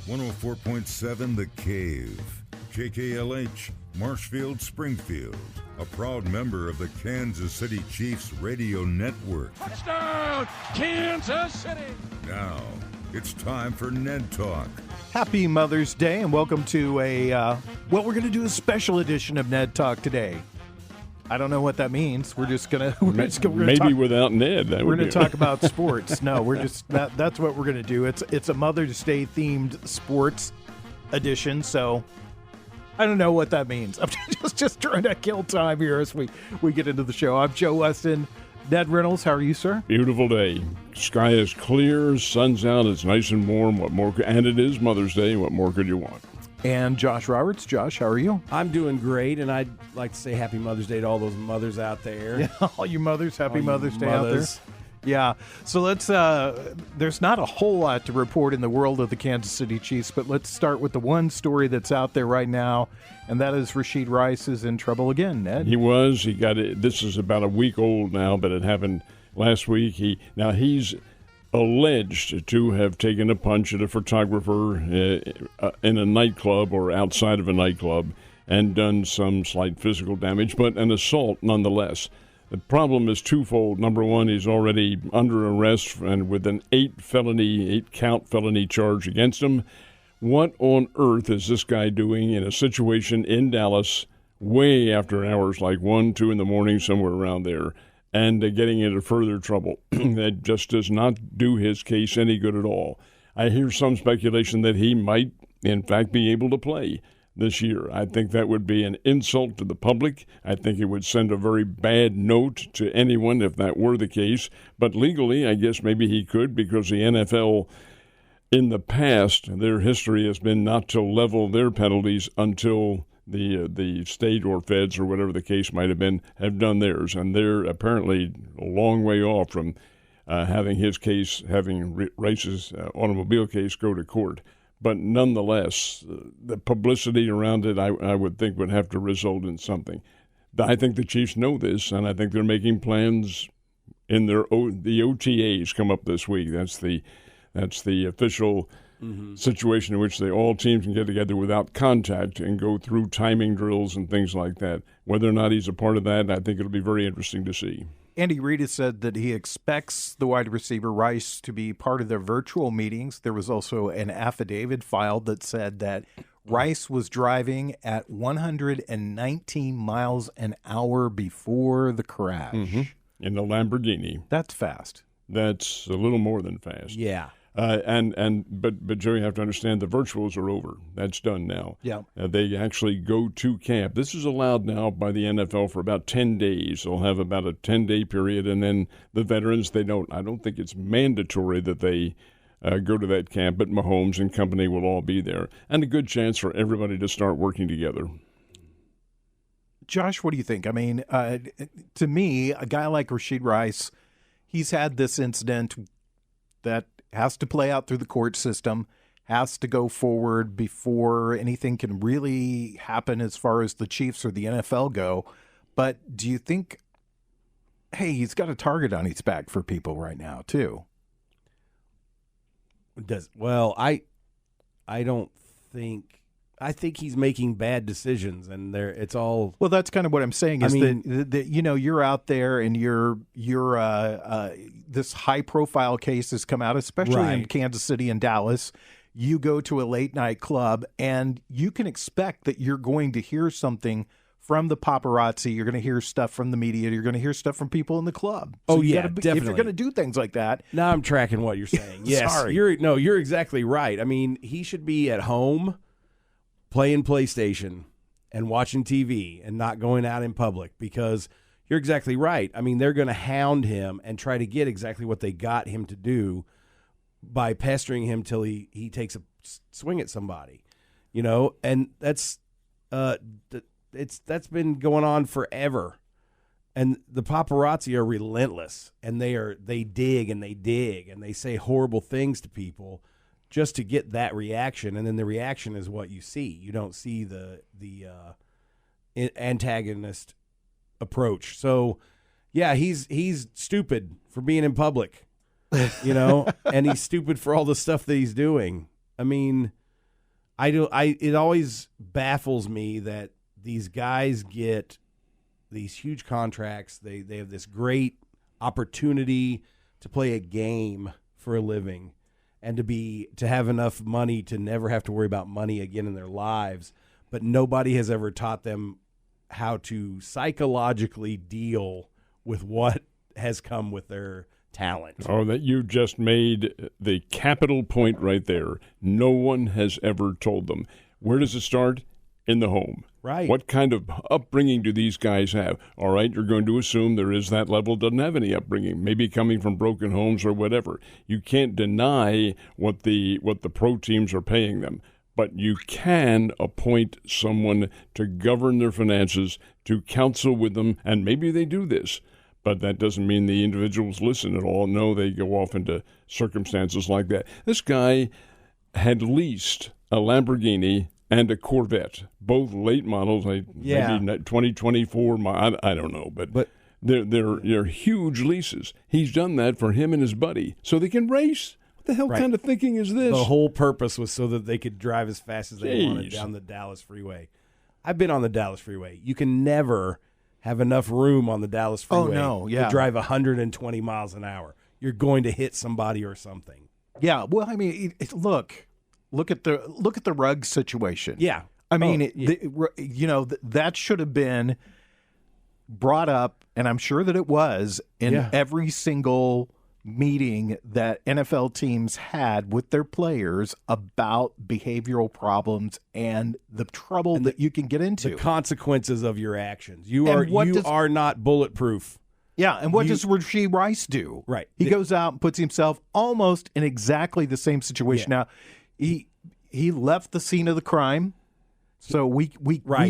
104.7 The Cave, KKLH, Marshfield, Springfield, a proud member of the Kansas City Chiefs radio network. Touchdown, Kansas City! Now, it's time for Ned Talk. Happy Mother's Day, and welcome to we're going to do a special edition of Ned Talk today. I don't know what that means. We're just gonna maybe talk, without Ned. We're gonna talk about sports. No, we're just that's what we're gonna do. It's a Mother's Day themed sports edition. So I don't know what that means. I'm just trying to kill time here as we get into the show. I'm Joe Westen. Ned Reynolds, how are you, sir? Beautiful day. Sky is clear. Sun's out. It's nice and warm. And it is Mother's Day. What more could you want? And Josh Roberts. Josh, how are you? I'm doing great, and I'd like to say Happy Mother's Day to all those mothers out there. Yeah, all you mothers, Happy Mother's Day out there. Yeah, so let's, there's not a whole lot to report in the world of the Kansas City Chiefs, but let's start with the one story that's out there right now, and that is Rashid Rice is in trouble again, Ned. He was. He got it. This is about a week old now, but it happened last week. He's alleged to have taken a punch at a photographer in a nightclub or outside of a nightclub and done some slight physical damage, but an assault nonetheless. The problem is twofold. Number one, he's already under arrest and with an 8-count felony charge against him. What on earth is this guy doing in a situation in Dallas way after hours, like 1, 2 in the morning, somewhere around there, and getting into further trouble? That just does not do his case any good at all. I hear some speculation that he might, in fact, be able to play this year. I think that would be an insult to the public. I think it would send a very bad note to anyone if that were the case. But legally, I guess maybe he could, because the NFL, in the past, their history has been not to level their penalties until the state or feds or whatever the case might have been have done theirs. And they're apparently a long way off from having Rice's automobile case go to court. But nonetheless, the publicity around it, I would think, would have to result in something. I think the Chiefs know this, and I think they're making plans in the OTAs come up this week. That's the official situation in which all teams can get together without contact and go through timing drills and things like that. Whether or not he's a part of that, I think it'll be very interesting to see. Andy Reid has said that he expects the wide receiver Rice to be part of their virtual meetings. There was also an affidavit filed that said that Rice was driving at 119 miles an hour before the crash. In the Lamborghini. That's fast. That's a little more than fast. Yeah. But Joe, you have to understand the virtuals are over. That's done now. Yeah. They actually go to camp. This is allowed now by the NFL for about 10 days. They'll have about a 10-day period, and then the veterans, I don't think it's mandatory that they go to that camp, but Mahomes and company will all be there. And a good chance for everybody to start working together. Josh, what do you think? I mean, to me, a guy like Rashid Rice, he's had this incident that has to play out through the court system, has to go forward before anything can really happen as far as the Chiefs or the NFL go. But do you think, hey, he's got a target on his back for people right now, too? I don't think. I think he's making bad decisions, and it's all. Well, that's kind of what I'm saying. Is that you're out there, and you're this high profile case has come out, especially in Kansas City and Dallas. You go to a late night club, and you can expect that you're going to hear something from the paparazzi. You're going to hear stuff from the media. You're going to hear stuff from people in the club. So definitely. If you're going to do things like that. Now I'm tracking what you're saying. Yes, Sorry. You're exactly right. I mean, he should be at home, playing PlayStation and watching TV and not going out in public, because you're exactly right. I mean, they're going to hound him and try to get exactly what they got him to do by pestering him till he takes a swing at somebody, and that's been going on forever. And the paparazzi are relentless, and they dig and they say horrible things to people just to get that reaction, and then the reaction is what you see. You don't see the antagonist approach. So, yeah, he's stupid for being in public, and he's stupid for all the stuff that he's doing. I mean, It always baffles me that these guys get these huge contracts. They have this great opportunity to play a game for a living and to have enough money to never have to worry about money again in their lives. But nobody has ever taught them how to psychologically deal with what has come with their talent. Oh, that you just made the capital point right there. No one has ever told them. Where does it start? In the home. Right. What kind of upbringing do these guys have? All right, you're going to assume there is that level, doesn't have any upbringing, maybe coming from broken homes or whatever. You can't deny what the pro teams are paying them, but you can appoint someone to govern their finances, to counsel with them, and maybe they do this. But that doesn't mean the individuals listen at all. No, they go off into circumstances like that. This guy had leased a Lamborghini and a Corvette, both late models, maybe 2024. I don't know, but they're huge leases. He's done that for him and his buddy, so they can race. What the hell kind of thinking is this? The whole purpose was so that they could drive as fast as they wanted down the Dallas freeway. I've been on the Dallas freeway. You can never have enough room on the Dallas freeway to drive 120 miles an hour. You're going to hit somebody or something. Yeah, well, I mean, look at the rug situation. Yeah, I mean, that should have been brought up, and I'm sure that it was in every single meeting that NFL teams had with their players about behavioral problems and the trouble that you can get into, the consequences of your actions. You are not bulletproof. Yeah, and what does Rashee Rice do? Right, he goes out and puts himself almost in exactly the same situation. Now, he left the scene of the crime, so we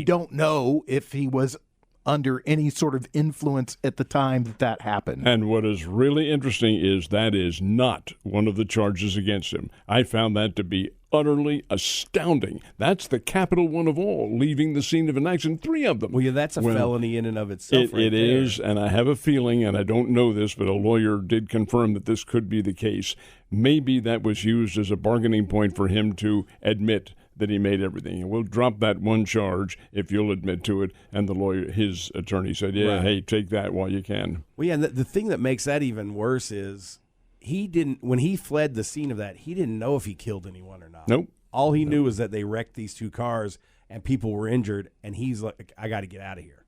don't know if he was under any sort of influence at the time that happened. And what is really interesting is that is not one of the charges against him. I found that to be utterly astounding. That's the capital one of all, leaving the scene of an accident, 3 of them. Well, that's a felony in and of itself. It is, and I have a feeling, and I don't know this, but a lawyer did confirm that this could be the case. Maybe that was used as a bargaining point for him to admit that he made everything. And we'll drop that one charge if you'll admit to it. And the lawyer, his attorney said, hey, take that while you can. Well, yeah, and the thing that makes that even worse is when he fled the scene of that, he didn't know if he killed anyone or not. Nope. All he knew was that they wrecked these 2 cars and people were injured, and he's like, I got to get out of here.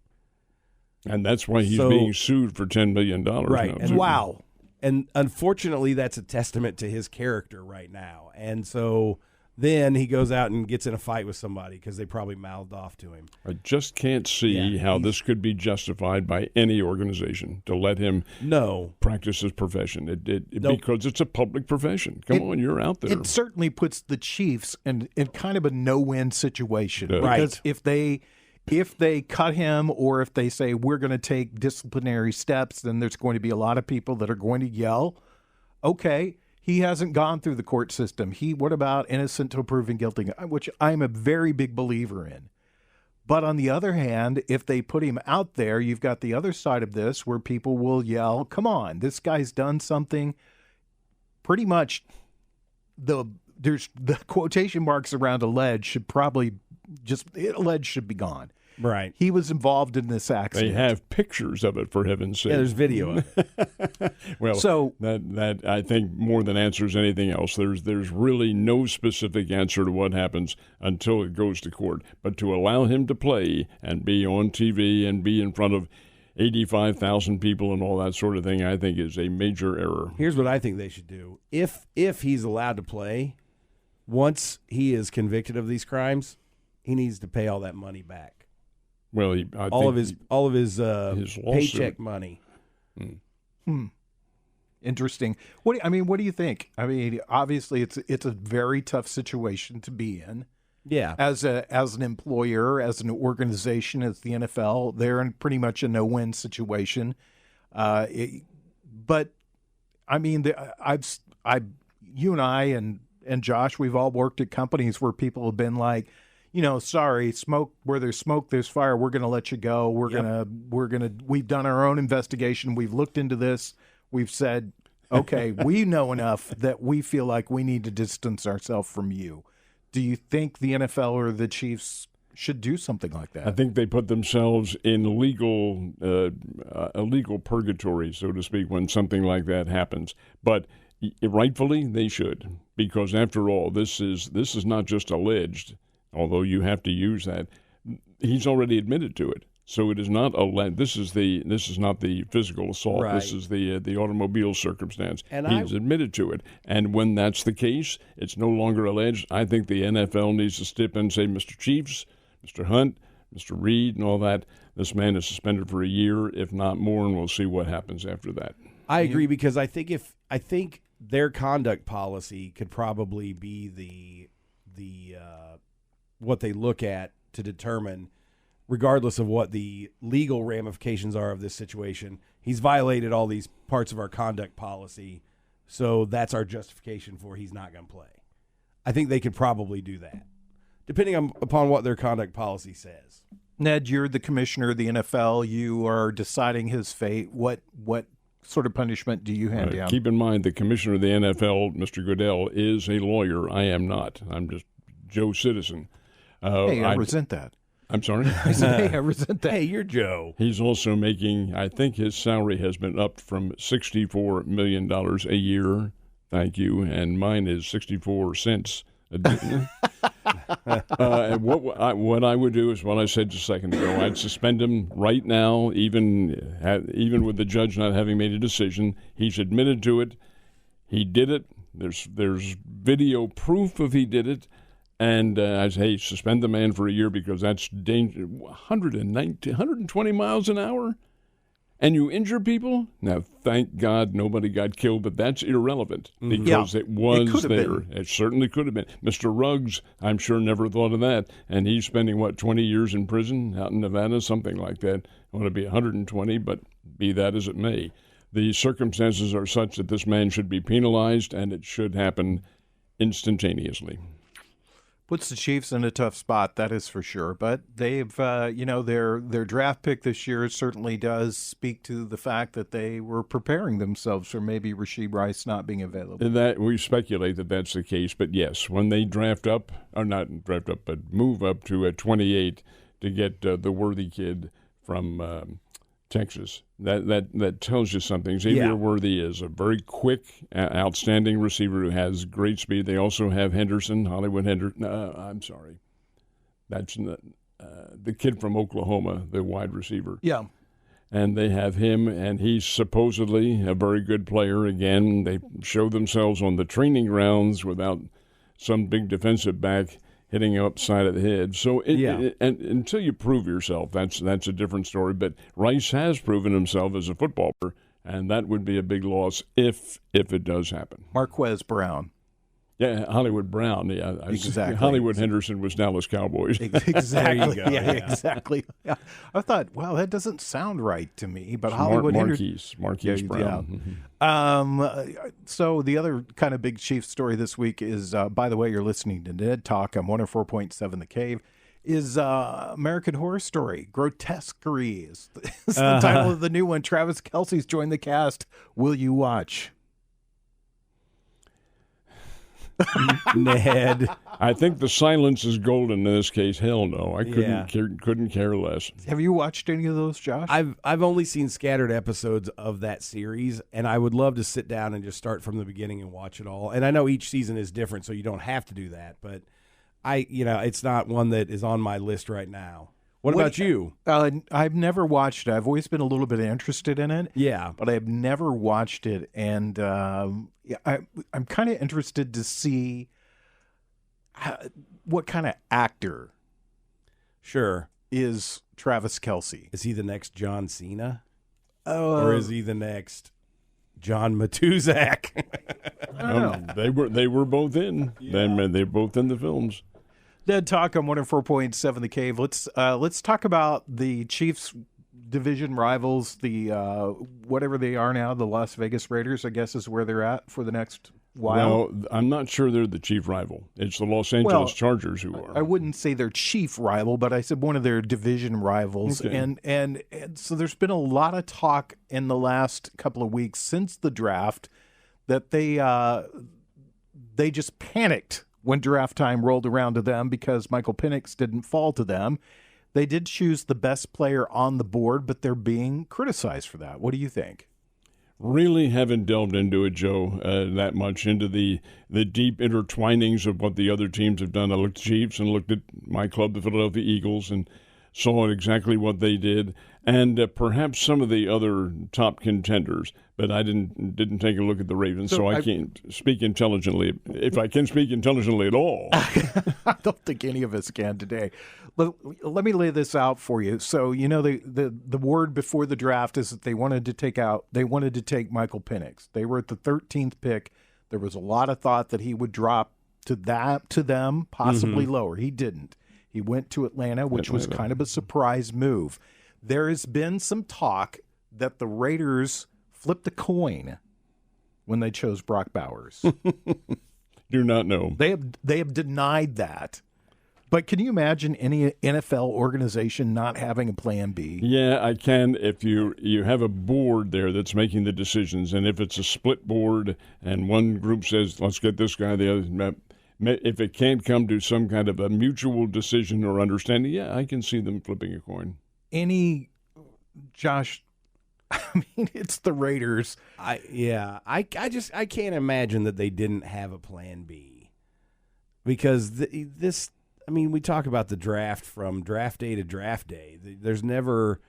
And that's why he's being sued for $10 million right. now. And wow. And unfortunately, that's a testament to his character right now. And so then he goes out and gets in a fight with somebody because they probably mouthed off to him. I just can't see how this could be justified by any organization to let him practice his profession. Because it's a public profession. Come on, you're out there. It certainly puts the Chiefs in kind of a no-win situation. Right. Because if they cut him or if they say we're going to take disciplinary steps, then there's going to be a lot of people that are going to yell, okay, he hasn't gone through the court system. What about innocent till proven guilty, which I'm a very big believer in. But on the other hand, if they put him out there, you've got the other side of this where people will yell, come on, this guy's done something. Pretty much there's the quotation marks around alleged should probably alleged should be gone. Right. He was involved in this accident. They have pictures of it, for heaven's sake. Yeah, there's video of it. Well, so that I think more than answers anything else. There's really no specific answer to what happens until it goes to court. But to allow him to play and be on TV and be in front of 85,000 people and all that sort of thing, I think is a major error. Here's what I think they should do. If he's allowed to play, once he is convicted of these crimes, he needs to pay all that money back. Well, all of his paycheck money. Interesting. What do you think? I mean, obviously, it's a very tough situation to be in. Yeah. As an employer, as an organization, as the NFL, they're in pretty much a no-win situation. But I mean, you and I and Josh, we've all worked at companies where people have been like, sorry, smoke where there's smoke, there's fire. We're going to let you go. We've done our own investigation. We've looked into this. We've said, okay, we know enough that we feel like we need to distance ourselves from you. Do you think the NFL or the Chiefs should do something like that? I think they put themselves in a legal purgatory, so to speak, when something like that happens. But rightfully, they should, because after all, this is not just alleged, although you have to use that. He's already admitted to it. So it is not alleged. This is not the physical assault. Right. This is the automobile circumstance. And he's admitted to it. And when that's the case, it's no longer alleged. I think the NFL needs to step in and say, Mr. Chiefs, Mr. Hunt, Mr. Reed, and all that, this man is suspended for a year, if not more, and we'll see what happens after that. I agree, because I think their conduct policy could probably be the what they look at to determine, regardless of what the legal ramifications are of this situation. He's violated all these parts of our conduct policy, so that's our justification for he's not going to play. I think they could probably do that, depending upon what their conduct policy says. Ned, you're the commissioner of the NFL. You are deciding his fate. What sort of punishment do you hand down? Keep in mind, the commissioner of the NFL, Mr. Goodell, is a lawyer. I am not. I'm just Joe Citizen. Hey, I resent that. I'm sorry? I said, hey, I resent that. Hey, you're Joe. He's also making, I think his salary has been upped from $64 million a year. Thank you. And mine is 64 cents a day. And what I would do is what I said just a second ago. I'd suspend him right now, even with the judge not having made a decision. He's admitted to it. He did it. There's video proof of he did it. And I say, hey, suspend the man for a year, because that's dangerous. 120 miles an hour? And you injure people? Now, thank God nobody got killed, but that's irrelevant, because it was there. It certainly could have been. Mr. Ruggs, I'm sure, never thought of that. And he's spending, 20 years in prison out in Nevada, something like that. It ought to be 120, but be that as it may. The circumstances are such that this man should be penalized, and it should happen instantaneously. Puts the Chiefs in a tough spot, that is for sure. But they've, their draft pick this year certainly does speak to the fact that they were preparing themselves for maybe Rashee Rice not being available. That we speculate that that's the case, but yes, when they move up to 28 to get the worthy kid from Texas, that tells you something. Xavier Worthy is a very quick, outstanding receiver who has great speed. They also have Hollywood Henderson. I'm sorry, that's the kid from Oklahoma, the wide receiver. Yeah. And they have him, and he's supposedly a very good player. Again, they show themselves on the training grounds without some big defensive back hitting him upside of the head. So and until you prove yourself, that's a different story. But Rice has proven himself as a football player, and that would be a big loss if it does happen. Marquez Brown. Yeah, Hollywood Brown. Yeah, exactly. Hollywood Henderson was Dallas Cowboys. Exactly. There you go. Yeah, exactly. Yeah. I thought, wow, that doesn't sound right to me. But Hollywood Henderson. Marquise Brown. Yeah. So the other kind of big Chiefs story this week is, by the way, you're listening to Ned Talk. I'm 104.7 The Cave. Is American Horror Story. Grotesquerie is the title of the new one. Travis Kelce's joined the cast. Will you watch? Ned, I think the silence is golden in this case. Hell no, I couldn't care less. Have you watched any of those, Josh? I've only seen scattered episodes of that series, and I would love to sit down and just start from the beginning and watch it all. And I know each season is different, so you don't have to do that. But it's not one that is on my list right now. What about you? I've never watched it. I've always been a little bit interested in it. Yeah. But I've never watched it. And I'm kind of interested to see what kind of actor is Travis Kelce. Is he the next John Cena? Or is he the next John Matuzak? They were both in. Yeah. They're both in the films. Ned Talk on 104.7 The Cave. Let's talk about the Chiefs' division rivals, the whatever they are now, the Las Vegas Raiders, I guess is where they're at for the next while. Well, I'm not sure they're the chief rival. It's the Los Angeles Chargers who are. I wouldn't say their chief rival, but I said one of their division rivals. Okay. And so there's been a lot of talk in the last couple of weeks since the draft that they just panicked when draft time rolled around to them because Michael Penix didn't fall to them. They did choose the best player on the board, but they're being criticized for that. What do you think? Really haven't delved into it, Joe, that much, into the deep intertwinings of what the other teams have done. I looked at the Chiefs and looked at my club, the Philadelphia Eagles, and saw exactly what they did, and perhaps some of the other top contenders. But I didn't take a look at the Ravens, so I can't speak intelligently, if I can speak intelligently at all. I don't think any of us can today. Let me lay this out for you. So, the word before the draft is that they wanted to take Michael Penix. They were at the 13th pick. There was a lot of thought that he would drop to them, possibly lower. He didn't. He went to Atlanta, which was kind of a surprise move. There has been some talk that the Raiders flipped a coin when they chose Brock Bowers. Do not know. They have denied that. But can you imagine any NFL organization not having a plan B? Yeah, I can, if you have a board there that's making the decisions, and if it's a split board and one group says, let's get this guy, the other, if it can't come to some kind of a mutual decision or understanding, yeah, I can see them flipping a coin. Josh, I mean, it's the Raiders. I can't imagine that they didn't have a plan B, because we talk about the draft from draft day to draft day. There's never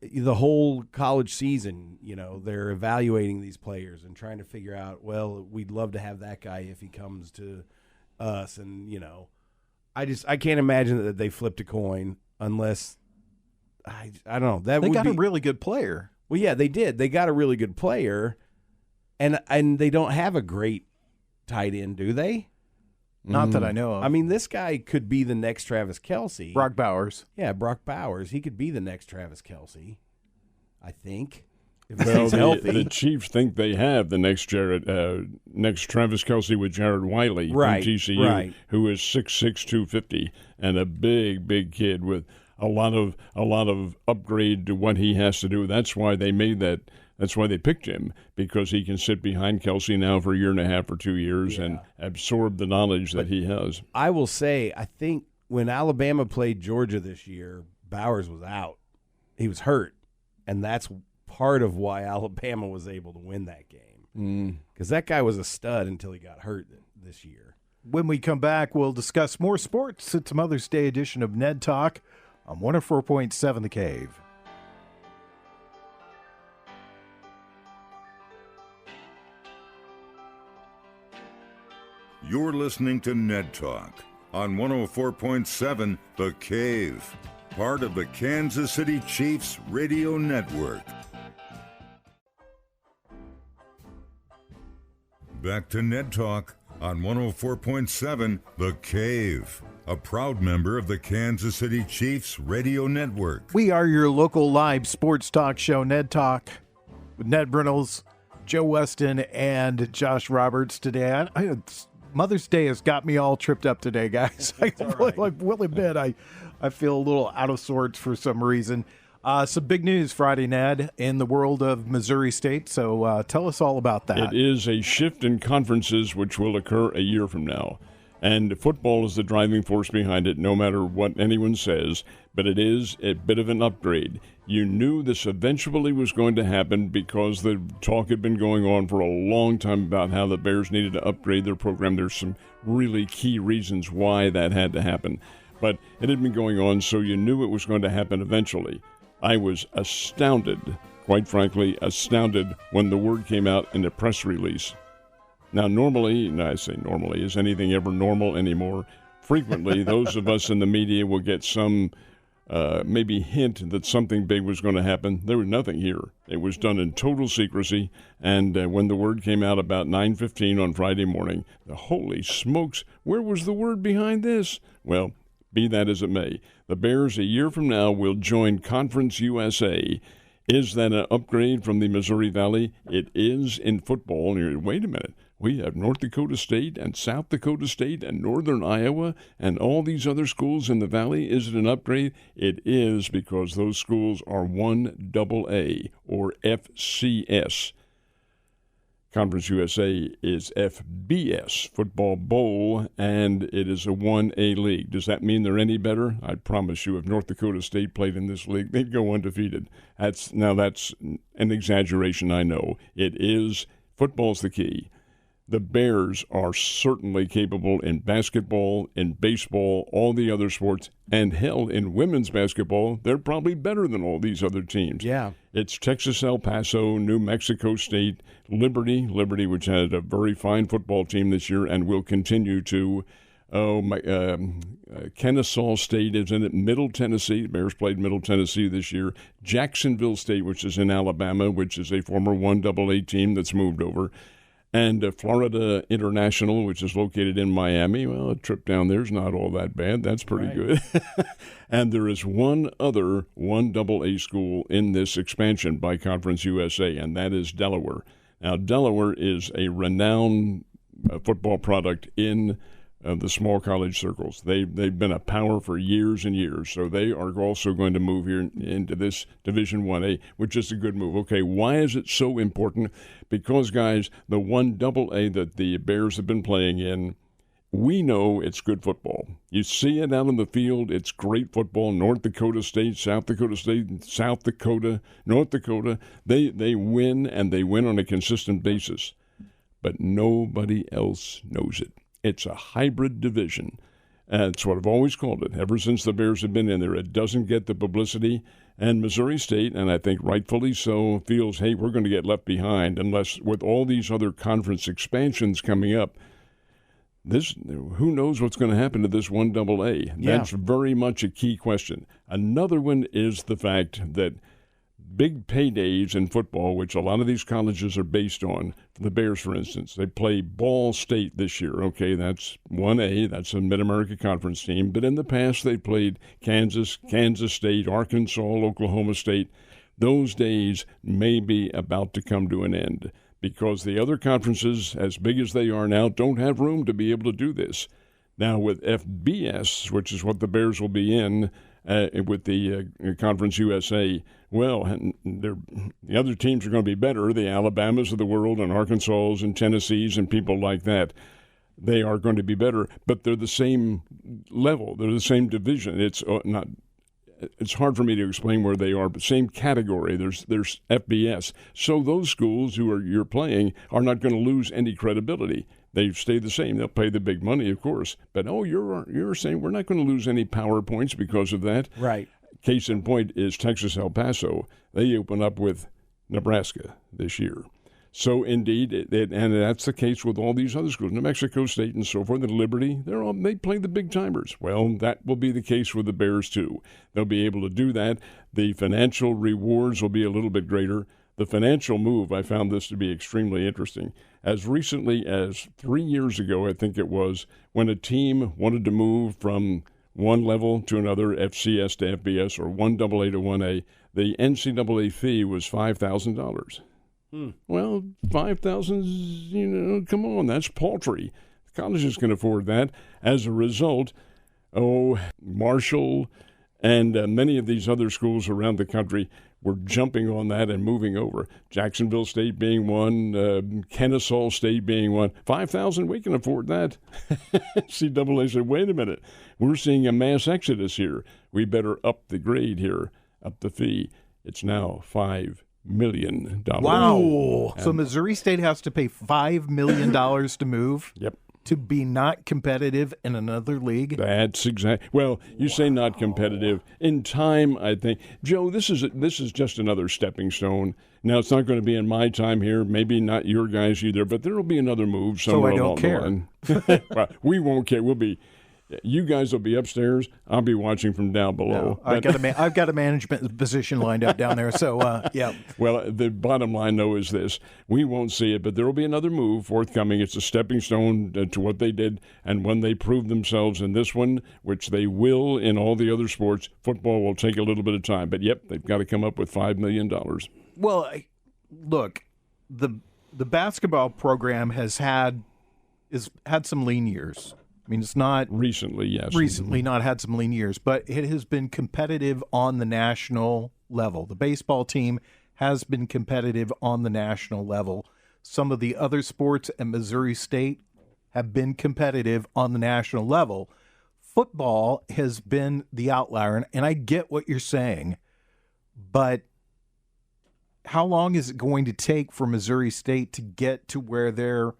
the whole college season, they're evaluating these players and trying to figure out, well, we'd love to have that guy if he comes to us. And, I can't imagine that they flipped a coin unless, I don't know. They got a really good player. Well, yeah, they did. They got a really good player, and they don't have a great tight end, do they? Not that I know of. I mean, this guy could be the next Travis Kelce. Brock Bowers. Yeah, Brock Bowers. He could be the next Travis Kelce, I think. If Well, he's healthy. The Chiefs think they have the next Travis Kelce with Jared Wiley from TCU, who is 6'6", 250, and a big, big kid with a lot of upgrade to what he has to do. That's why they made that. That's why they picked him, because he can sit behind Kelce now for a year and a half or 2 years and absorb the knowledge that he has. I will say, I think when Alabama played Georgia this year, Bowers was out. He was hurt, and that's part of why Alabama was able to win that game, because that guy was a stud until he got hurt this year. When we come back, we'll discuss more sports. It's a Mother's Day edition of Ned Talk on 104.7 The Cave. You're listening to Ned Talk on 104.7 The Cave, part of the Kansas City Chiefs Radio Network. Back to Ned Talk on 104.7 The Cave, a proud member of the Kansas City Chiefs Radio Network. We are your local live sports talk show, Ned Talk, with Ned Reynolds, Joe Westen, and Josh Roberts today. Mother's Day has got me all tripped up today, guys. I will admit I feel a little out of sorts for some reason. Some big news Friday, Ned, in the world of Missouri State. So tell us all about that. It is a shift in conferences which will occur a year from now. And football is the driving force behind it, no matter what anyone says. But it is a bit of an upgrade. You knew this eventually was going to happen because the talk had been going on for a long time about how the Bears needed to upgrade their program. There's some really key reasons why that had to happen. But it had been going on, so you knew it was going to happen eventually. I was astounded, quite frankly, astounded when the word came out in the press release. Now, I say normally, is anything ever normal anymore? Frequently, those of us in the media will get some maybe hint that something big was going to happen. There was nothing here. It was done in total secrecy, and when the word came out about 9:15 on Friday morning, holy smokes, where was the word behind this? Well, be that as it may, the Bears a year from now will join Conference USA. Is that an upgrade from the Missouri Valley? It is in football. Wait a minute. We have North Dakota State and South Dakota State and Northern Iowa and all these other schools in the Valley. Is it an upgrade? It is, because those schools are 1AA or FCS. Conference USA is FBS, Football Bowl, and it is a 1A league. Does that mean they're any better? I promise you, if North Dakota State played in this league, they'd go undefeated. That's an exaggeration, I know. It is. Football's the key. The Bears are certainly capable in basketball, in baseball, all the other sports, and hell, in women's basketball, they're probably better than all these other teams. Yeah. It's Texas, El Paso, New Mexico State, Liberty, which had a very fine football team this year and will continue to. Kennesaw State is in it. Middle Tennessee, the Bears played Middle Tennessee this year. Jacksonville State, which is in Alabama, which is a former 1AA team that's moved over. And Florida International, which is located in Miami. Well, a trip down there is not all that bad. That's pretty good. And there is one other 1AA school in this expansion by Conference USA, and that is Delaware. Now, Delaware is a renowned football product in the small college circles. They've been a power for years and years, so they are also going to move here into this Division 1A, which is a good move. Okay, why is it so important? Because, guys, the 1AA that the Bears have been playing in, we know it's good football. You see it out on the field. It's great football. North Dakota State, South Dakota, North Dakota, they win, and they win on a consistent basis. But nobody else knows it. It's a hybrid division. That's what I've always called it. Ever since the Bears have been in there, it doesn't get the publicity. And Missouri State, and I think rightfully so, feels, hey, we're going to get left behind unless with all these other conference expansions coming up, who knows what's going to happen to this 1AA. Yeah. That's very much a key question. Another one is the fact that big paydays in football, which a lot of these colleges are based on. The Bears, for instance, they play Ball State this year. Okay, that's 1A. That's a Mid-America Conference team. But in the past, they played Kansas State, Arkansas, Oklahoma State. Those days may be about to come to an end because the other conferences, as big as they are now, don't have room to be able to do this. Now, with FBS, which is what the Bears will be in, with the Conference USA, well, the other teams are going to be better, the Alabamas of the world and Arkansas and Tennessees and people like that. They are going to be better, but they're the same level. They're the same division. It's hard for me to explain where they are, but same category. There's FBS. So those schools you're playing are not going to lose any credibility. They stay the same. They'll pay the big money, of course. But, you're saying we're not going to lose any power points because of that. Right. Case in point is Texas El Paso. They open up with Nebraska this year. So, indeed, and that's the case with all these other schools, New Mexico State and so forth, and Liberty, they play the big-timers. Well, that will be the case with the Bears, too. They'll be able to do that. The financial rewards will be a little bit greater. The financial move, I found this to be extremely interesting. As recently as 3 years ago, I think it was, when a team wanted to move from one level to another, FCS to FBS or 1AA to 1A, the NCAA fee was $5,000. Well, $5,000, come on, that's paltry. Colleges can afford that. As a result, Marshall and many of these other schools around the country were jumping on that and moving over. Jacksonville State being one, Kennesaw State being one. $5,000, we can afford that. NCAA said, wait a minute, we're seeing a mass exodus here. We better up the grade here, up the fee. It's now $5 million. Wow. So Missouri State has to pay $5 million to move? Yep. To be not competitive in another league? That's exactly. Well, you say not competitive. In time, I think, Joe, this is just another stepping stone. Now, it's not going to be in my time here, maybe not your guys either, but there will be another move somewhere along the line. Well, we won't care. You guys will be upstairs. I'll be watching from down below. No, I've got a management position lined up down there. So, yeah. Well, the bottom line, though, is this. We won't see it, but there will be another move forthcoming. It's a stepping stone to what they did. And when they prove themselves in this one, which they will in all the other sports, football will take a little bit of time. But, yep, they've got to come up with $5 million. Well, look, the basketball program has had some lean years. I mean, it's not recently, yes. Recently not had some lean years, but it has been competitive on the national level. The baseball team has been competitive on the national level. some of the other sports at Missouri State have been competitive on the national level. Football has been the outlier, and I get what you're saying, but how long is it going to take for Missouri State to get to where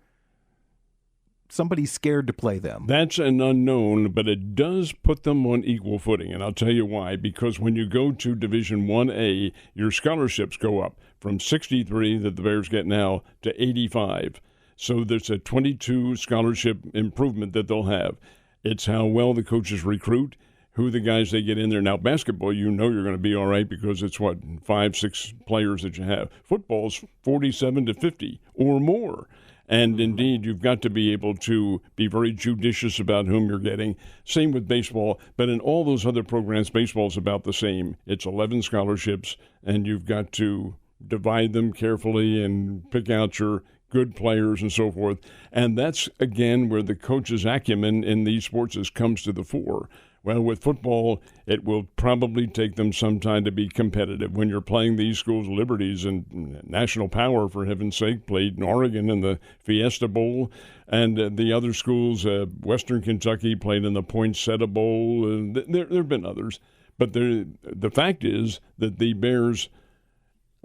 somebody's scared to play them? That's an unknown, but it does put them on equal footing, and I'll tell you why. Because when you go to Division 1A, your scholarships go up from 63 that the Bears get now to 85. So there's a 22 scholarship improvement that they'll have. It's how well the coaches recruit, who the guys they get in there. Now, basketball, you know you're going to be all right because it's, 5-6 players that you have. Football's 47 to 50 or more. And indeed, you've got to be able to be very judicious about whom you're getting. Same with baseball. But in all those other programs, baseball's about the same. It's 11 scholarships, and you've got to divide them carefully and pick out your good players and so forth. And that's, again, where the coach's acumen in these sports comes to the fore. Well, with football, it will probably take them some time to be competitive. When you're playing these schools, Liberties and National Power, for heaven's sake, played in Oregon in the Fiesta Bowl, and the other schools, Western Kentucky, played in the Poinsettia Bowl. There have been others. But the fact is that the Bears,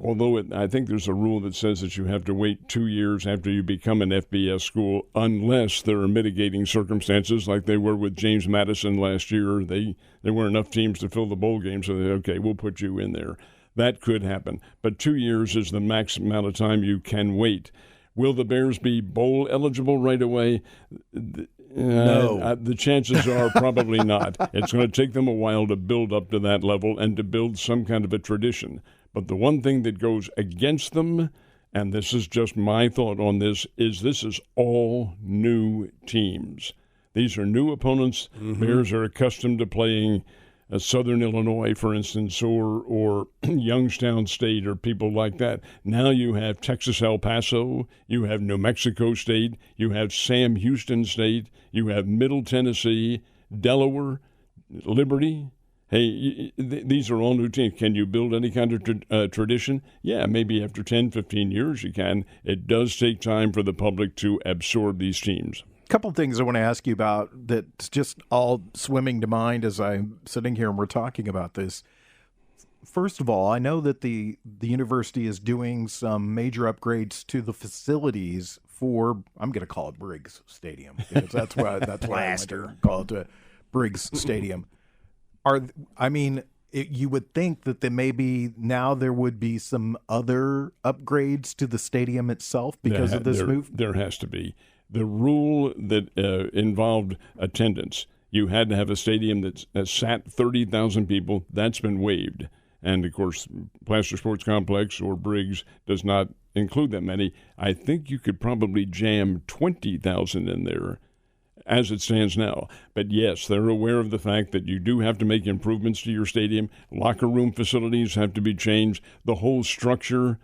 although I think there's a rule that says that you have to wait 2 years after you become an FBS school, unless there are mitigating circumstances like they were with James Madison last year. There weren't enough teams to fill the bowl game, so okay, we'll put you in there. That could happen. But 2 years is the max amount of time you can wait. Will the Bears be bowl eligible right away? No. The chances are probably not. It's going to take them a while to build up to that level and to build some kind of a tradition. But the one thing that goes against them, and this is just my thought on this is all new teams. These are new opponents. Mm-hmm. Bears are accustomed to playing Southern Illinois, for instance, or Youngstown State or people like that. Now you have Texas El Paso, you have New Mexico State, you have Sam Houston State, you have Middle Tennessee, Delaware, Liberty. Hey, these are all new teams. Can you build any kind of tradition? Yeah, maybe after 10, 15 years you can. It does take time for the public to absorb these teams. A couple of things I want to ask you about that's just all swimming to mind as I'm sitting here and we're talking about this. First of all, I know that the university is doing some major upgrades to the facilities for, I'm going to call it Briggs Stadium, because that's why I call it Briggs Stadium. You would think that maybe now there would be some other upgrades to the stadium itself because of this move? There has to be. The rule that involved attendance, you had to have a stadium that sat 30,000 people. That's been waived. And, of course, Plaster Sports Complex or Briggs does not include that many. I think you could probably jam 20,000 in there as it stands now. But yes, they're aware of the fact that you do have to make improvements to your stadium. Locker room facilities have to be changed. The whole structure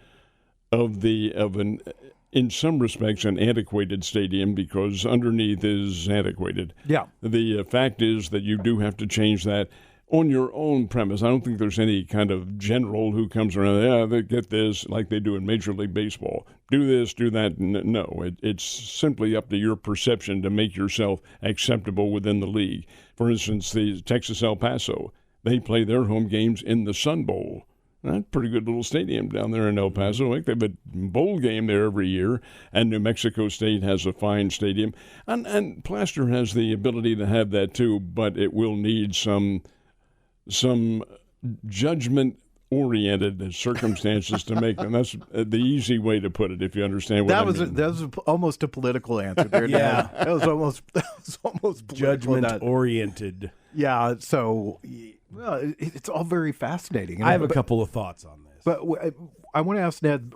of in some respects, an antiquated stadium, because underneath is antiquated. Yeah. The fact is that you do have to change that on your own premise. I don't think there's any kind of general who comes around, they get this, like they do in Major League Baseball. Do this, do that. No, it's simply up to your perception to make yourself acceptable within the league. For instance, the Texas El Paso, they play their home games in the Sun Bowl. That's a pretty good little stadium down there in El Paso. I think they have a bowl game there every year, and New Mexico State has a fine stadium. And Plaster has the ability to have that too, but it will need some judgment-oriented circumstances to make them. That's the easy way to put it, if you understand what I mean. That was almost a political answer there. Yeah. That was almost judgment-oriented. Yeah, so it's all very fascinating. I have a couple of thoughts on this. But I want to ask Ned,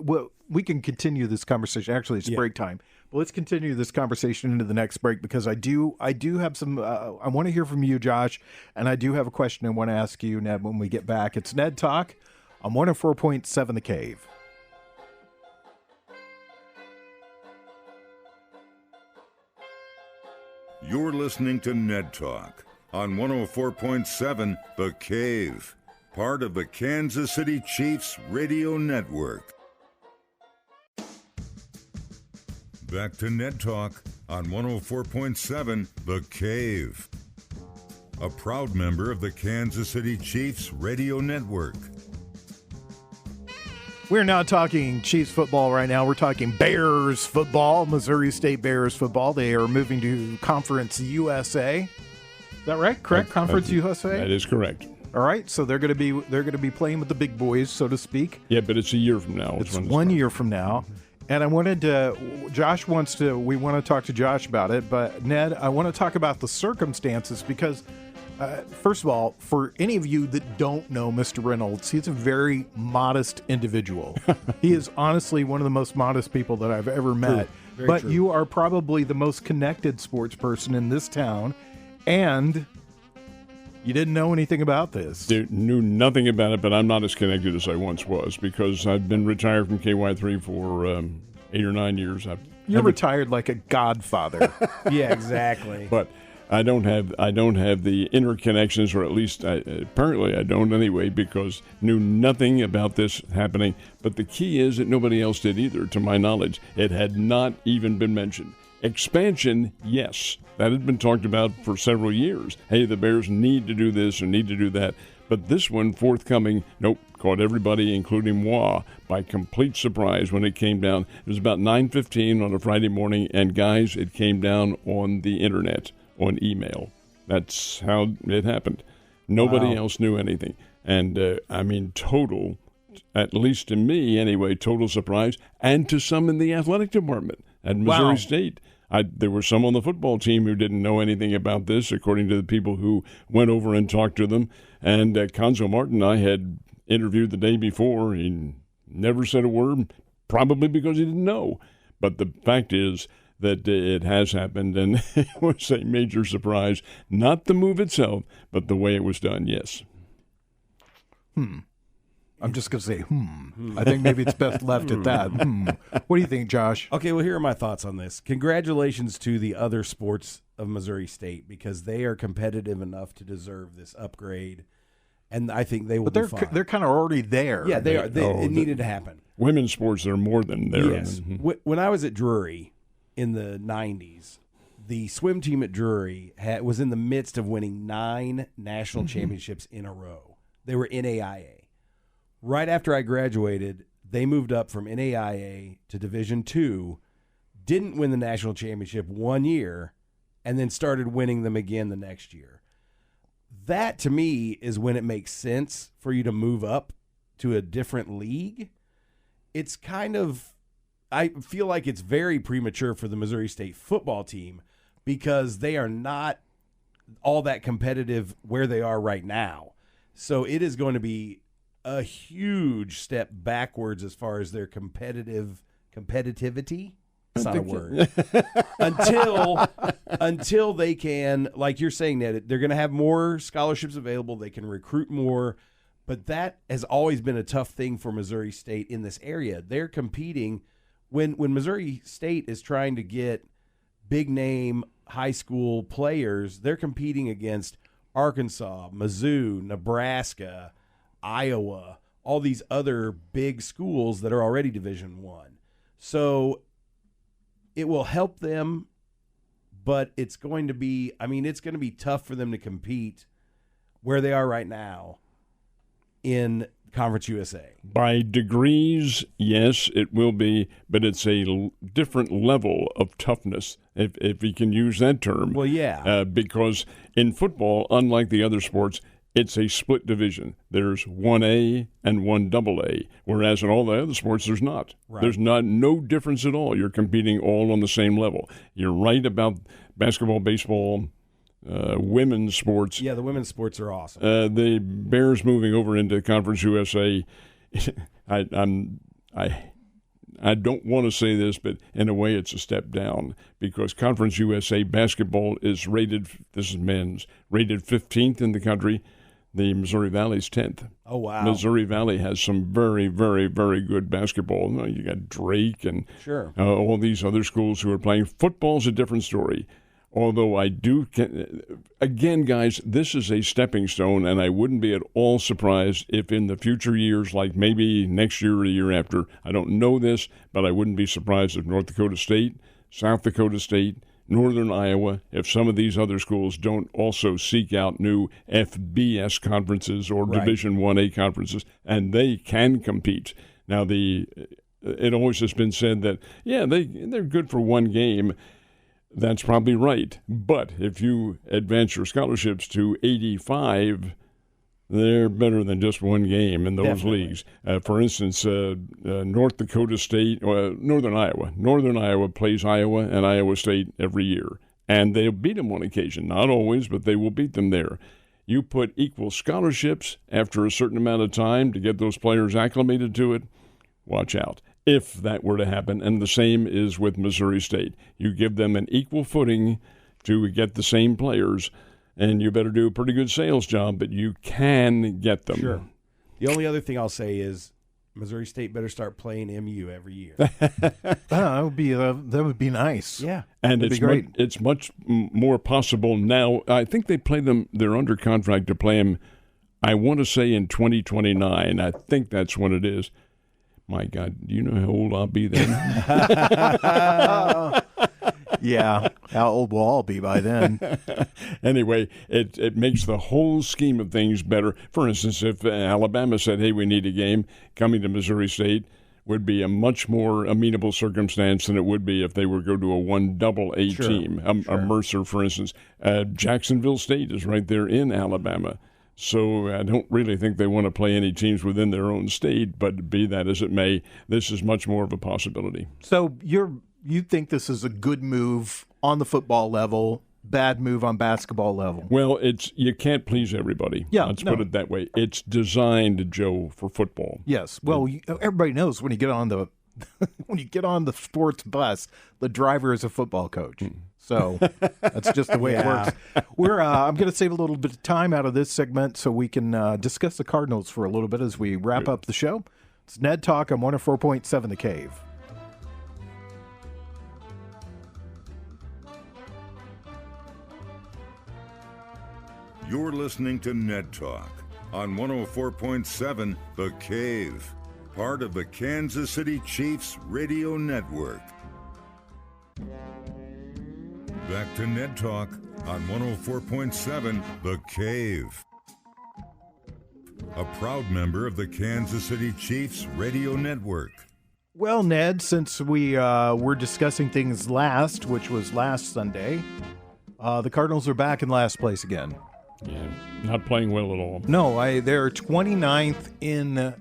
we can continue this conversation. Actually, it's break time. But let's continue this conversation into the next break, because I do have some I want to hear from you, Josh, and I do have a question I want to ask you, Ned, when we get back. It's Ned Talk on 104.7 The Cave. You're listening to Ned Talk on 104.7 The Cave, part of the Kansas City Chiefs radio network. Back to Ned Talk on 104.7 The Cave. A proud member of the Kansas City Chiefs radio network. We're not talking Chiefs football right now. We're talking Bears football, Missouri State Bears football. They are moving to Conference USA. Is that right? Correct? Conference USA? That is correct. All right, so they're going to be playing with the big boys, so to speak. Yeah, but it's a year from now. It's 1 year from now. And I wanted to, we want to talk to Josh about it, but Ned, I want to talk about the circumstances because, first of all, for any of you that don't know Mr. Reynolds, he's a very modest individual. He is honestly one of the most modest people that I've ever met. But true. You are probably the most connected sports person in this town, and you didn't know anything about this. Knew nothing about it, but I'm not as connected as I once was because I've been retired from KY3 for 8 or 9 years. You're retired like a godfather. Yeah, exactly. But I don't have the interconnections, or at least apparently I don't anyway, because knew nothing about this happening. But the key is that nobody else did either, to my knowledge. It had not even been mentioned. Expansion, yes. That had been talked about for several years. Hey, the Bears need to do this or need to do that. But this one, forthcoming, nope, caught everybody, including moi, by complete surprise when it came down. It was about 9:15 on a Friday morning, and guys, it came down on the internet, on email. That's how it happened. Nobody else knew anything. And, total, at least to me anyway, total surprise, and to some in the athletic department at Missouri State. There were some on the football team who didn't know anything about this, according to the people who went over and talked to them. And Conzo Martin I had interviewed the day before. He never said a word, probably because he didn't know. But the fact is that it has happened, and it was a major surprise. Not the move itself, but the way it was done, yes. I'm just going to say, I think maybe it's best left at that. What do you think, Josh? Okay, well, here are my thoughts on this. Congratulations to the other sports of Missouri State because they are competitive enough to deserve this upgrade, and I think they will be fine. They're kind of already there. Yeah, they are. It needed to happen. Women's sports are more than there. Yes. When I was at Drury in the 90s, the swim team at Drury was in the midst of winning 9 national championships in a row. They were NAIA. Right after I graduated, they moved up from NAIA to Division II, didn't win the national championship 1 year, and then started winning them again the next year. That, to me, is when it makes sense for you to move up to a different league. It's kind of, I feel like it's very premature for the Missouri State football team because they are not all that competitive where they are right now. So it is going to be a huge step backwards as far as their competitivity. That's not a word. until they can, like you're saying, Ned, they're going to have more scholarships available. They can recruit more. But that has always been a tough thing for Missouri State in this area. They're competing when Missouri State is trying to get big name high school players. They're competing against Arkansas, Mizzou, Nebraska, Iowa, all these other big schools that are already Division I. So it will help them, but it's going to be tough for them to compete where they are right now in Conference USA. By degrees, yes, it will be, but it's a different level of toughness, if we can use that term. Well, yeah. Because in football, unlike the other sports, it's a split division. There's 1A and 1AA, whereas in all the other sports, there's not. Right. There's no difference at all. You're competing all on the same level. You're right about basketball, baseball, women's sports. Yeah, the women's sports are awesome. The Bears moving over into Conference USA, I don't want to say this, but in a way it's a step down because Conference USA basketball is rated, this is men's, rated 15th in the country. The Missouri Valley's 10th. Oh, wow. Missouri Valley has some very, very, very good basketball. You got Drake and all these other schools who are playing. Football's a different story. Although again, guys, this is a stepping stone, and I wouldn't be at all surprised if in the future years, like maybe next year or the year after, I don't know this, but I wouldn't be surprised if North Dakota State South Dakota State, Northern Iowa, if some of these other schools don't also seek out new FBS conferences or Division 1A conferences, and they can compete. Now, it always has been said that, they're good for one game. That's probably right. But if you advance your scholarships to 85, they're better than just one game in those leagues. For instance, North Dakota State, Northern Iowa. Northern Iowa plays Iowa and Iowa State every year. And they'll beat them on occasion. Not always, but they will beat them there. You put equal scholarships after a certain amount of time to get those players acclimated to it, watch out. If that were to happen, and the same is with Missouri State. You give them an equal footing to get the same players, and you better do a pretty good sales job, but you can get them. Sure. The only other thing I'll say is Missouri State better start playing MU every year. That would be nice. Yeah. And it's great. It's much more possible now. I think they play them, they're under contract to play them, I want to say in 2029. I think that's when it is. My God, do you know how old I'll be then? Yeah, how old will all be by then? Anyway, it makes the whole scheme of things better. For instance, if Alabama said, hey, we need a game, coming to Missouri State would be a much more amenable circumstance than it would be if they were to go to a 1AA team. A Mercer, for instance. Jacksonville State is right there in Alabama. So I don't really think they want to play any teams within their own state, but be that as it may, this is much more of a possibility. So you think this is a good move on the football level, bad move on basketball level? Well, you can't please everybody. Yeah, let's put it that way. It's designed, Joe, for football. Yes. Well, everybody knows when you get on the sports bus, the driver is a football coach. So that's just the way it works. I'm going to save a little bit of time out of this segment so we can discuss the Cardinals for a little bit as we wrap up the show. It's Ned Talk on 104.7 The Cave. You're listening to Ned Talk on 104.7 The Cave, part of the Kansas City Chiefs radio network. Back to Ned Talk on 104.7 The Cave, a proud member of the Kansas City Chiefs radio network. Well, Ned, since we were discussing things last, which was last Sunday, the Cardinals are back in last place again. Yeah, not playing well at all. No, they're 29th in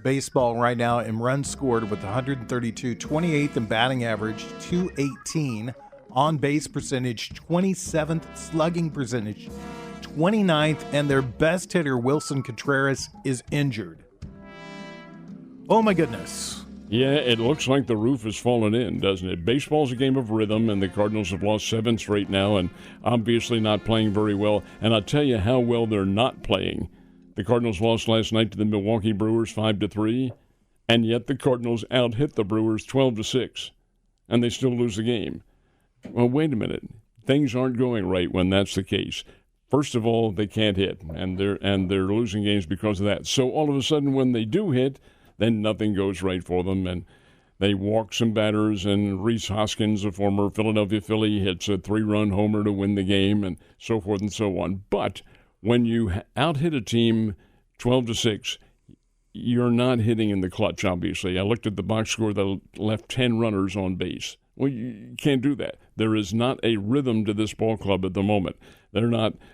baseball right now in runs scored with 132, 28th in batting average, 218, on base percentage, 27th slugging percentage, 29th, and their best hitter, Wilson Contreras, is injured. Oh my goodness. Yeah, it looks like the roof has fallen in, doesn't it? Baseball's a game of rhythm, and the Cardinals have lost 7 straight now and obviously not playing very well. And I'll tell you how well they're not playing. The Cardinals lost last night to the Milwaukee Brewers 5-3, and yet the Cardinals out-hit the Brewers 12-6, and they still lose the game. Well, wait a minute. Things aren't going right when that's the case. First of all, they can't hit, and they're losing games because of that. So all of a sudden, when they do hit, then nothing goes right for them, and they walk some batters, and Rhys Hoskins, a former Philadelphia Philly, hits a 3-run homer to win the game, and so forth and so on. But when you out-hit a team 12-6, you're not hitting in the clutch, obviously. I looked at the box score that left 10 runners on base. Well, you can't do that. There is not a rhythm to this ball club at the moment. They're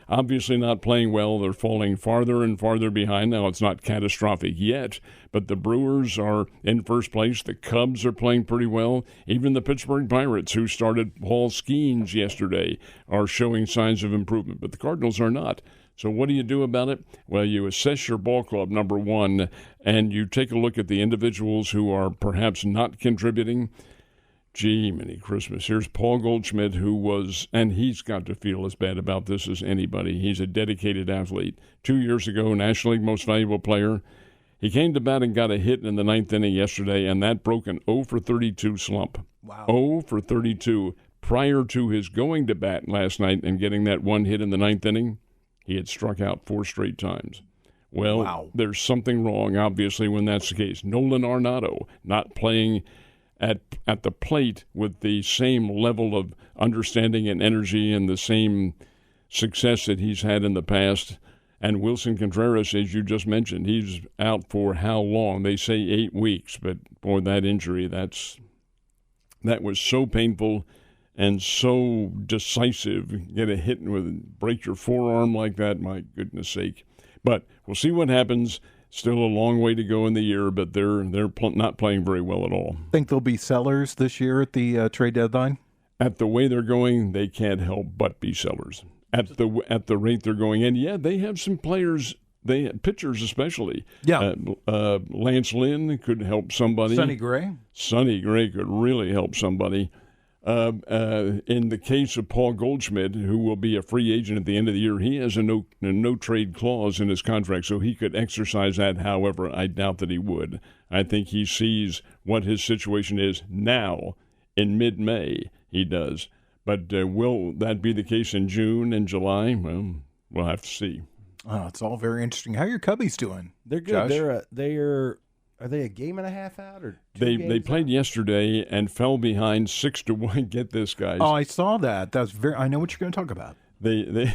obviously not playing well. They're falling farther and farther behind. Now, it's not catastrophic yet, but the Brewers are in first place. The Cubs are playing pretty well. Even the Pittsburgh Pirates, who started Paul Skeens yesterday, are showing signs of improvement, but the Cardinals are not. So what do you do about it? Well, you assess your ball club, number one, and you take a look at the individuals who are perhaps not contributing. Gee, many Christmas. Here's Paul Goldschmidt, and he's got to feel as bad about this as anybody. He's a dedicated athlete. 2 years ago, National League Most Valuable Player. He came to bat and got a hit in the 9th inning yesterday, and that broke an 0-for-32 slump. Wow. 0-for-32. Prior to his going to bat last night and getting that one hit in the 9th inning, he had struck out 4 straight times. Well, There's something wrong, obviously, when that's the case. Nolan Arenado not playing at the plate with the same level of understanding and energy and the same success that he's had in the past. And Wilson Contreras, as you just mentioned, he's out for how long? They say 8 weeks, but boy, that injury, that was so painful and so decisive. Get a hit with break your forearm like that, my goodness sake. But we'll see what happens. Still a long way to go in the year, but they're not playing very well at all. Think there'll be sellers this year at the trade deadline? At the way they're going, they can't help but be sellers. At the rate they're going, and yeah, they have some players. Pitchers especially. Yeah. Lance Lynn could help somebody. Sonny Gray could really help somebody. In the case of Paul Goldschmidt, who will be a free agent at the end of the year, he has a no trade clause in his contract, so he could exercise that. However, I doubt that he would. I think he sees what his situation is now in mid-May. He does. But will that be the case in June and July? Well, we'll have to see. Oh, it's all very interesting. How are your Cubbies doing? They're good. Josh? Are they a game and a half out or They played yesterday and fell behind 6-1. Get this, guys. Oh, I saw that. I know what you're going to talk about. They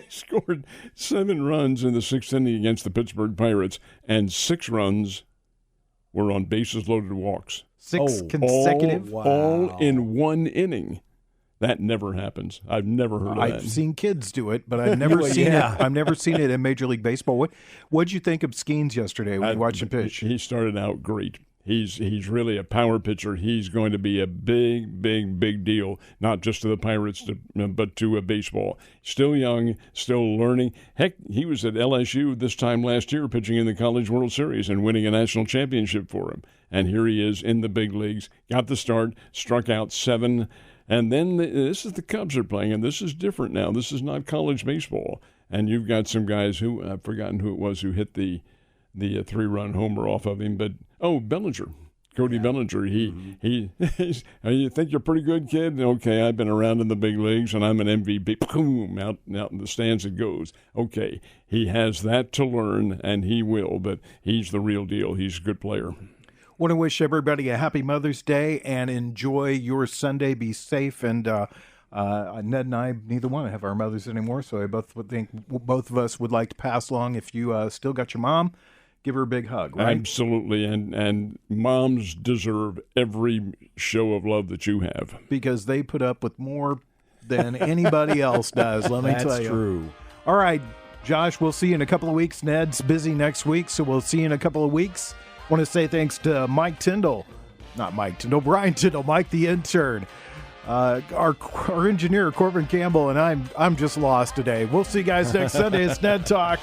scored 7 runs in the 6th inning against the Pittsburgh Pirates, and 6 runs were on bases loaded walks. 6 consecutive? All in 1 inning. That never happens. I've never heard of that. I've seen kids do it, but I've never seen it. I've never seen it in Major League Baseball. What'd you think of Skeens yesterday when you watched him pitch? He started out great. He's really a power pitcher. He's going to be a big deal, not just to the Pirates, but to baseball. Still young, still learning. Heck, he was at LSU this time last year pitching in the College World Series and winning a national championship for him. And here he is in the big leagues. Got the start, struck out 7. And then this is the Cubs are playing, and this is different now. This is not college baseball. And you've got some guys who, I've forgotten who it was, who hit the 3-run homer off of him. But, Bellinger, Cody Bellinger. You think you're a pretty good kid? Okay, I've been around in the big leagues, and I'm an MVP. Boom, out in the stands it goes. Okay, he has that to learn, and he will, but he's the real deal. He's a good player. Want to wish everybody a happy Mother's Day and enjoy your Sunday. Be safe. And Ned and I, neither one have our mothers anymore, so I both of us would like to pass along. If you still got your mom, give her a big hug. Right? Absolutely, and moms deserve every show of love that you have because they put up with more than anybody else does. Let me tell you. That's true. All right, Josh. We'll see you in a couple of weeks. Ned's busy next week, so we'll see you in a couple of weeks. Want to say thanks to Brian Tyndall, Mike the intern, our engineer Corbin Campbell, and I'm just lost today. We'll see you guys next Sunday. It's Ned Talk.